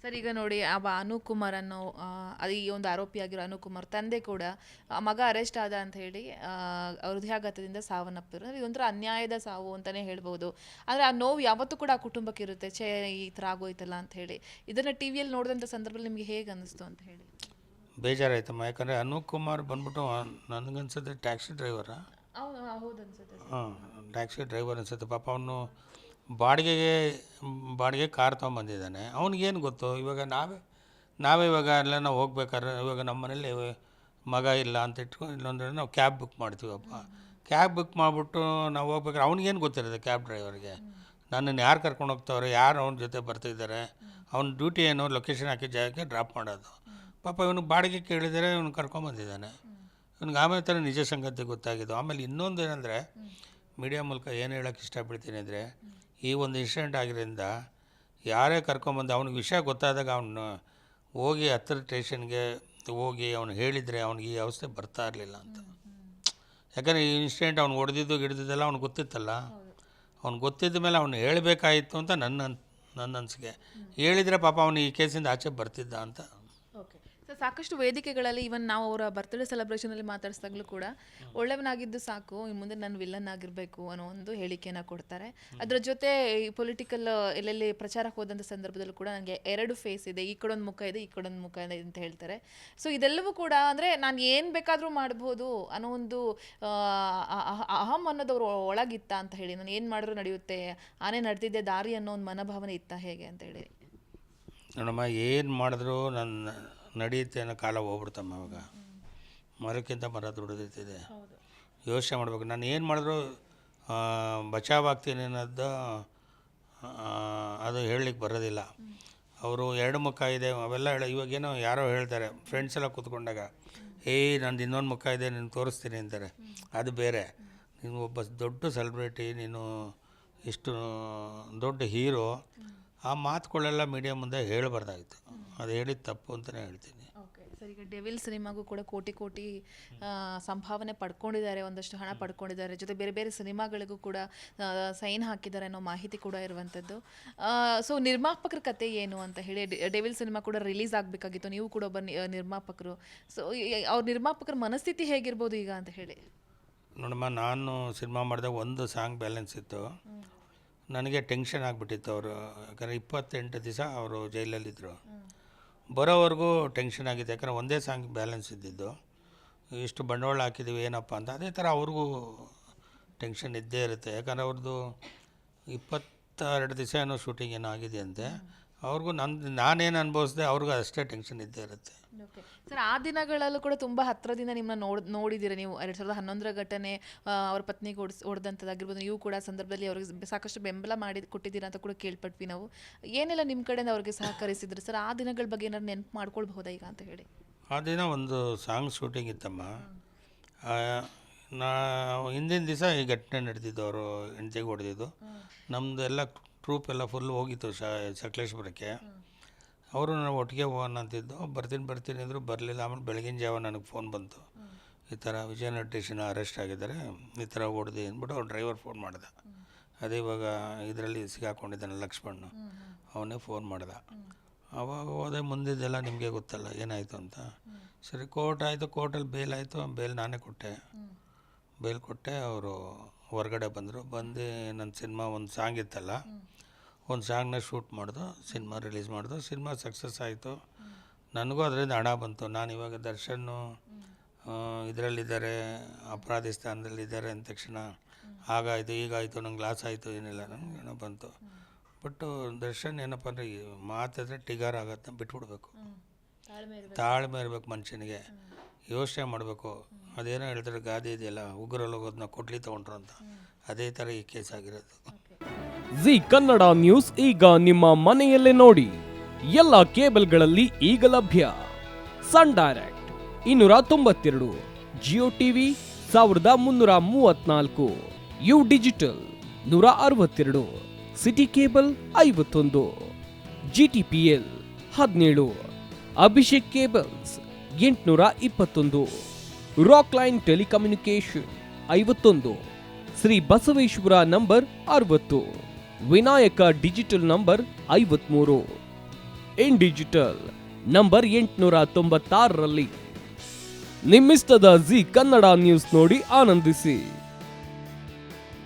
Sir ಈಗ ನೋಡಿ ಅನುಕುಮಾರ್ ಅನ್ನೋ ಅದು ಈ ಒಂದು ಆರೋಪಿಯಾಗಿರೋ ಅನುಕುಮಾರ್ ತಂದೆ ಕೂಡ ಮಗ ಅರೆಸ್ಟ್ ಆದ ಅಂತ ಹೇಳಿ ಹೃದಯಾಘಾತದಿಂದ ಸಾವನ್ನಪ್ಪಿದ್ರು. ಇದೊಂಥರ ಅನ್ಯಾಯದ ಸಾವು ಅಂತಾನೆ ಹೇಳ್ಬೋದು. ಆದರೆ ಆ ನೋವು ಯಾವತ್ತೂ ಕೂಡ ಆ ಕುಟುಂಬಕ್ಕೆ ಇರುತ್ತೆ. ಈ ಥರ ಆಗೋಯ್ತಲ್ಲ ಅಂತ ಹೇಳಿ. ಇದನ್ನು ಟಿ ವಿಯಲ್ಲಿ ನೋಡಿದಂಥ ಸಂದರ್ಭದಲ್ಲಿ ನಿಮಗೆ ಹೇಗೆ ಅನ್ನಿಸ್ತು ಅಂತ ಹೇಳಿ? ಬೇಜಾರಾಯ್ತಮ್ಮ. ಯಾಕಂದರೆ ಅನುಕುಮಾರ್ ಬಂದ್ಬಿಟ್ಟು ನನಗನ್ಸುತ್ತೆ ಟ್ಯಾಕ್ಸಿ ಡ್ರೈವರಾ? ಹೌದು ಅನ್ಸುತ್ತೆ. ಹಾಂ, ಟ್ಯಾಕ್ಸಿ ಡ್ರೈವರ್ ಅನ್ಸುತ್ತೆ. ಪಾಪ ಅವನು ಬಾಡಿಗೆ ಕಾರ್ ತೊಗೊಂಬಂದಿದ್ದಾನೆ. ಅವ್ನಿಗೇನು ಗೊತ್ತು? ಇವಾಗ ನಾವೇ ಇವಾಗ ಎಲ್ಲ ನಾವು ಹೋಗ್ಬೇಕಾದ್ರೆ ಇವಾಗ ನಮ್ಮ ಮನೇಲಿ ಮಗ ಇಲ್ಲ ಅಂತ ಇಟ್ಕೊಂಡು ಇಲ್ಲಂದ್ರೆ ನಾವು ಕ್ಯಾಬ್ ಬುಕ್ ಮಾಡ್ತೀವಪ್ಪ. ಕ್ಯಾಬ್ ಬುಕ್ ಮಾಡಿಬಿಟ್ಟು ನಾವು ಹೋಗ್ಬೇಕಾದ್ರೆ ಅವ್ನಿಗೇನು ಗೊತ್ತಿರುತ್ತೆ ಕ್ಯಾಬ್ ಡ್ರೈವರ್ಗೆ? ನನ್ನನ್ನು ಯಾರು ಕರ್ಕೊಂಡು ಹೋಗ್ತಾವ್ರೆ, ಯಾರು ಅವನ ಜೊತೆ ಬರ್ತಿದ್ದಾರೆ, ಅವ್ನ ಡ್ಯೂಟಿ ಏನು, ಲೊಕೇಶನ್ ಹಾಕಿ ಜಾಗಕ್ಕೆ ಡ್ರಾಪ್ ಮಾಡೋದು. ಪಾಪ ಇವನಿಗೆ ಬಾಡಿಗೆ ಕೇಳಿದರೆ ಇವನು ಕರ್ಕೊಂಬಂದಿದ್ದಾನೆ. ಇವನಿಗೆ ಆಮೇಲೆ ಥರ ನಿಜ ಸಂಗತಿ ಗೊತ್ತಾಗಿದ್ದು. ಆಮೇಲೆ ಇನ್ನೊಂದು ಏನಂದರೆ, ಮೀಡಿಯಾ ಮೂಲಕ ಏನು ಹೇಳೋಕ್ಕೆ ಇಷ್ಟಪಡ್ತೀನಿ ಅಂದರೆ, ಈ ಒಂದು ಇನ್ಸಿಡೆಂಟ್ ಆಗಿರೋದ್ರಿಂದ ಯಾರೇ ಕರ್ಕೊಂಬಂದು ಅವ್ನಿಗೆ ವಿಷಯ ಗೊತ್ತಾದಾಗ ಅವನು ಹೋಗಿ ಹತ್ತಿರ ಸ್ಟೇಷನ್ಗೆ ಹೋಗಿ ಅವನು ಹೇಳಿದರೆ ಅವ್ನಿಗೆ ಈ ಅವಸ್ಥೆ ಬರ್ತಾ ಇರಲಿಲ್ಲ ಅಂತ. ಯಾಕಂದರೆ ಈ ಇನ್ಸಿಡೆಂಟ್ ಅವ್ನು ಹೊಡೆದಿದ್ದು ಗಿಡ್ದಿದ್ದೆಲ್ಲ ಅವ್ನಿಗೆ ಗೊತ್ತಿತ್ತಲ್ಲ. ಅವ್ನಿಗೆ ಗೊತ್ತಿದ್ದ ಮೇಲೆ ಅವ್ನು ಹೇಳಬೇಕಾಯಿತು ಅಂತ ನನ್ನ ಅನಿಸಿಕೆ. ಹೇಳಿದರೆ ಪಾಪ ಅವನು ಈ ಕೇಸಿಂದ ಆಚೆ ಬರ್ತಿದ್ದ ಅಂತ. ಓಕೆ ಸರ್, ಸಾಕಷ್ಟು ವೇದಿಕೆಗಳಲ್ಲಿ ಇವನ್ ನಾವು ಅವರ ಬರ್ತ್ಡೇ ಸೆಲೆಬ್ರೇಷನಲ್ಲಿ ಮಾತಾಡಿಸಿದಾಗಲೂ ಕೂಡ ಒಳ್ಳೆಯವನಾಗಿದ್ದು ಸಾಕು, ಇನ್ನು ಮುಂದೆ ನಾನು ವಿಲ್ಲನ್ ಆಗಿರಬೇಕು ಅನ್ನೋ ಒಂದು ಹೇಳಿಕೆಯನ್ನು ಕೊಡ್ತಾರೆ. ಅದರ ಜೊತೆ ಈ ಪೊಲಿಟಿಕಲ್ ಎಲ್ಲೆಲ್ಲಿ ಪ್ರಚಾರಕ್ಕೆ ಹೋದಂಥ ಸಂದರ್ಭದಲ್ಲೂ ಕೂಡ ನನಗೆ ಎರಡು ಫೇಸ್ ಇದೆ, ಈ ಕಡೊಂದು ಮುಖ ಇದೆ, ಈ ಕಡೊಂದು ಮುಖ ಇದೆ ಅಂತ ಹೇಳ್ತಾರೆ. ಸೊ ಇದೆಲ್ಲವೂ ಕೂಡ ಅಂದರೆ ನಾನು ಏನು ಬೇಕಾದರೂ ಮಾಡ್ಬೋದು ಅನ್ನೋ ಒಂದು ಅಹಂ ಅನ್ನೋದವ್ರು ಒಳಗಿತ್ತ ಅಂತ ಹೇಳಿ, ನಾನು ಏನು ಮಾಡಿದ್ರು ನಡೆಯುತ್ತೆ, ಆನೆ ನಡೆದಿದ್ದೆ ದಾರಿ ಅನ್ನೋ ಒಂದು ಮನೋಭಾವನೆ ಇತ್ತ ಹೇಗೆ ಅಂತ ಹೇಳಿ? ನೋಡಮ್ಮ, ಏನು ಮಾಡಿದ್ರು ನನ್ನ ನಡೆಯುತ್ತೆ ಅನ್ನೋ ಕಾಲ ಹೋಗ್ಬಿಡ್ತಮ್ಮ. ಅವಾಗ ಮರಕ್ಕಿಂತ ಮರ ದುಡಿದಿದೆ. ಯೋಚನೆ ಮಾಡಬೇಕು, ನಾನು ಏನು ಮಾಡಿದ್ರು ಬಚಾವಾಗ್ತೀನಿ ಅನ್ನೋದು ಅದು ಹೇಳಲಿಕ್ಕೆ ಬರೋದಿಲ್ಲ. ಅವರು ಎರಡು ಮುಖ ಇದೆ ಅವೆಲ್ಲ ಇವಾಗೇನೋ ಯಾರೋ ಹೇಳ್ತಾರೆ ಫ್ರೆಂಡ್ಸ್ ಎಲ್ಲ ಕೂತ್ಕೊಂಡಾಗ, ನಂದು ಇನ್ನೊಂದು ಮುಖ ಇದೆ ನೀನು ತೋರಿಸ್ತೀನಿ ಅಂತಾರೆ. ಅದು ಬೇರೆ. ನೀನು ಒಬ್ಬ ದೊಡ್ಡ ಸೆಲೆಬ್ರಿಟಿ, ನೀನು ಇಷ್ಟು ದೊಡ್ಡ ಹೀರೋ, ಆ ಮಾತುಗಳೆಲ್ಲ ಮೀಡಿಯಾ ಮುಂದೆ ಹೇಳಬಾರ್ದಾಗಿತ್ತು. ಅದು ಹೇಳಿದ ತಪ್ಪು ಅಂತಲೇ ಹೇಳ್ತೀನಿ. ಓಕೆ ಸರ್, ಈಗ ಡೆವಿಲ್ ಸಿನಿಮಾಗೂ ಕೂಡ ಕೋಟಿ ಸಂಭಾವನೆ ಪಡ್ಕೊಂಡಿದ್ದಾರೆ, ಒಂದಷ್ಟು ಹಣ ಪಡ್ಕೊಂಡಿದ್ದಾರೆ, ಜೊತೆ ಬೇರೆ ಬೇರೆ ಸಿನಿಮಾಗಳಿಗೂ ಕೂಡ ಸೈನ್ ಹಾಕಿದ್ದಾರೆ ಅನ್ನೋ ಮಾಹಿತಿ ಕೂಡ ಇರುವಂಥದ್ದು. ಸೊ ನಿರ್ಮಾಪಕರ ಕತೆ ಏನು ಅಂತ ಹೇಳಿ, ಡೆವಿಲ್ ಸಿನಿಮಾ ಕೂಡ ರಿಲೀಸ್ ಆಗಬೇಕಾಗಿತ್ತು, ನೀವು ಕೂಡ ಒಬ್ಬ ನಿರ್ಮಾಪಕರು. ಸೊ ಅವ್ರ ನಿರ್ಮಾಪಕರ ಮನಸ್ಥಿತಿ ಹೇಗಿರ್ಬೋದು ಈಗ ಅಂತ ಹೇಳಿ? ನೋಡಮ್ಮ, ನಾನು ಸಿನಿಮಾ ಮಾಡಿದಾಗ ಒಂದು ಸಾಂಗ್ ಬ್ಯಾಲೆನ್ಸ್ ಇತ್ತು. ನನಗೆ ಟೆನ್ಷನ್ ಆಗಿಬಿಟ್ಟಿತ್ತು. ಅವರು ಯಾಕಂದರೆ 28 ದಿವಸ ಅವರು ಜೈಲಲ್ಲಿದ್ದರು. ಬರೋವರೆಗೂ ಟೆನ್ಷನ್ ಆಗಿತ್ತು. ಯಾಕಂದರೆ ಒಂದೇ ಸಾಂಗ್ ಬ್ಯಾಲೆನ್ಸ್ ಇದ್ದಿದ್ದು, ಇಷ್ಟು ಬಂಡವಾಳ ಹಾಕಿದ್ದೀವಿ ಏನಪ್ಪ ಅಂತ. ಅದೇ ಥರ ಅವ್ರಿಗೂ ಟೆನ್ಷನ್ ಇದ್ದೇ ಇರುತ್ತೆ. ಯಾಕಂದರೆ ಅವ್ರದ್ದು 22 ದಿವಸ ಏನೋ ಶೂಟಿಂಗ್ ಏನೋ ಆಗಿದೆಯಂತೆ. ಅವ್ರಿಗೂ ನಾನೇನು ಅನುಭವಿಸಿದೆ ಅವ್ರಿಗೂ ಅಷ್ಟೇ ಟೆನ್ಷನ್ ಇದ್ದೇ ಇರುತ್ತೆ. ಓಕೆ ಸರ್, ಆ ದಿನಗಳಲ್ಲೂ ಕೂಡ ತುಂಬ ಹತ್ತಿರದಿಂದ ನಿಮ್ಮನ್ನ ನೋಡಿದ್ದೀರ ನೀವು. 2011 ಘಟನೆ, ಅವ್ರ ಪತ್ನಿಗೆ ಹೊಡೆದಂಥದ್ದಾಗಿರ್ಬೋದು, ನೀವು ಕೂಡ ಸಂದರ್ಭದಲ್ಲಿ ಅವ್ರಿಗೆ ಸಾಕಷ್ಟು ಬೆಂಬಲ ಕೊಟ್ಟಿದ್ದೀರಾ ಅಂತ ಕೂಡ ಕೇಳ್ಪಟ್ವಿ ನಾವು. ಏನೆಲ್ಲ ನಿಮ್ಮ ಕಡೆಯಿಂದ ಅವ್ರಿಗೆ ಸಹಕರಿಸಿದ್ರು ಸರ್? ಆ ದಿನಗಳ ಬಗ್ಗೆ ಏನಾದ್ರು ನೆನಪು ಮಾಡ್ಕೊಳ್ಬಹುದಾ ಈಗ ಅಂತ ಹೇಳಿ? ಆ ದಿನ ಒಂದು ಸಾಂಗ್ ಶೂಟಿಂಗ್ ಇತ್ತಮ್ಮ. ಹಿಂದಿನ ದಿವಸ ಈ ಘಟನೆ ನಡೆದಿದ್ದು, ಅವರು ಹೆಂಡತಿಗೆ ಹೊಡೆದಿದ್ದು. ನಮ್ಮದು ಎಲ್ಲ ಟ್ರೂಪ್ ಎಲ್ಲ ಫುಲ್ ಹೋಗಿತ್ತು ಸಕಲೇಶ್ಪುರಕ್ಕೆ. ಅವರು ನಾವು ಒಟ್ಟಿಗೆ ಹೋಗೋಣ ಅಂತಿದ್ದು. ಬರ್ತೀನಿ ಅಂದರು, ಬರಲಿಲ್ಲ. ಆಮೇಲೆ ಬೆಳಗಿನ ಜಾವ ನನಗೆ ಫೋನ್ ಬಂತು, ಈ ಥರ ವಿಜಯನಗರ ಸ್ಟೇಷನ್ ಅರೆಸ್ಟ್ ಆಗಿದ್ದಾರೆ, ಈ ಥರ ಹೊಡೆದು ಅಂದ್ಬಿಟ್ಟು ಅವ್ರು ಡ್ರೈವರ್ ಫೋನ್ ಮಾಡ್ದೆ. ಅದೇ ಇವಾಗ ಇದರಲ್ಲಿ ಸಿಗಾಕೊಂಡಿದ್ದಾನೆ ಲಕ್ಷ್ಮಣ್, ಅವನೇ ಫೋನ್ ಮಾಡ್ದೆ. ಅವಾಗ ಹೋದೆ. ಮುಂದಿದ್ದೆಲ್ಲ ನಿಮಗೆ ಗೊತ್ತಲ್ಲ ಏನಾಯಿತು ಅಂತ. ಸರಿ, ಕೋರ್ಟ್ ಆಯಿತು, ಕೋರ್ಟಲ್ಲಿ ಬೇಲ್ ಆಯಿತು. ಬೇಲ್ ನಾನೇ ಕೊಟ್ಟೆ. ಬೇಲ್ ಕೊಟ್ಟೆ. ಅವರು ಹೊರಗಡೆ ಬಂದರು. ಬಂದು ನನ್ನ ಸಿನಿಮಾ ಒಂದು ಸಾಂಗ್ ಇತ್ತಲ್ಲ, ಒಂದು ಸಾಂಗ್ನ ಶೂಟ್ ಮಾಡಿದು, ಸಿನಿಮಾ ರಿಲೀಸ್ ಮಾಡಿದು. ಸಿನಿಮಾ ಸಕ್ಸಸ್ ಆಯಿತು. ನನಗೂ ಅದರಿಂದ ಹಣ ಬಂತು. ನಾನು ಇವಾಗ ದರ್ಶನ್ನು ಇದರಲ್ಲಿದ್ದಾರೆ, ಅಪರಾಧಿ ಸ್ಥಾನದಲ್ಲಿದ್ದಾರೆ ಅಂದ ತಕ್ಷಣ ಆಗಾಯಿತು ಈಗಾಯಿತು, ನಂಗೆ ಲಾಸ್ ಆಯಿತು, ಏನಿಲ್ಲ, ನನಗೆ ಏನೋ ಬಂತು. ಬಟ್ಟು ದರ್ಶನ್ ಏನಪ್ಪ ಅಂದರೆ, ಮಾತಾದರೆ ಟಿಗಾರ್ ಆಗತ್ತೆ, ಬಿಟ್ಬಿಡ್ಬೇಕು. ತಾಳ್ಮೆ ಇರಬೇಕು ಮನುಷ್ಯನಿಗೆ. ಯೋಚನೆ ಮಾಡಬೇಕು. ಅದೇನೋ ಹೇಳ್ತಾರೆ ಗಾದೆ ಇದೆಯಲ್ಲ, ಉಗ್ರಲ್ಲಿ ಹೋಗೋದನ್ನ ಕೊಟ್ಲಿ ತೊಗೊಂಡ್ರು ಅಂತ. ಅದೇ ಥರ ಈ ಕೇಸ್ ಆಗಿರೋದು. ಜಿ ಕನ್ನಡ ನ್ಯೂಸ್ ಈಗ ನಿಮ್ಮ ಮನೆಯಲ್ಲೇ ನೋಡಿ. ಎಲ್ಲ ಕೇಬಲ್ಗಳಲ್ಲಿ ಈಗ ಲಭ್ಯ. Sun Direct 292, Jio TV 1334, U Digital 162, City Cable 51, GTPL 17, Abhishek Cables 821, Rock Line Telecommunication 51, Shri Basaveshwara number 60, Vinayaka Digital number 53, In Digital number 896ರಲ್ಲಿ. ನಿಮ್ಮಿಸ್ತದ ಜಿ ಕನ್ನಡ ನ್ಯೂಸ್ ನೋಡಿ ಆನಂದಿಸಿ.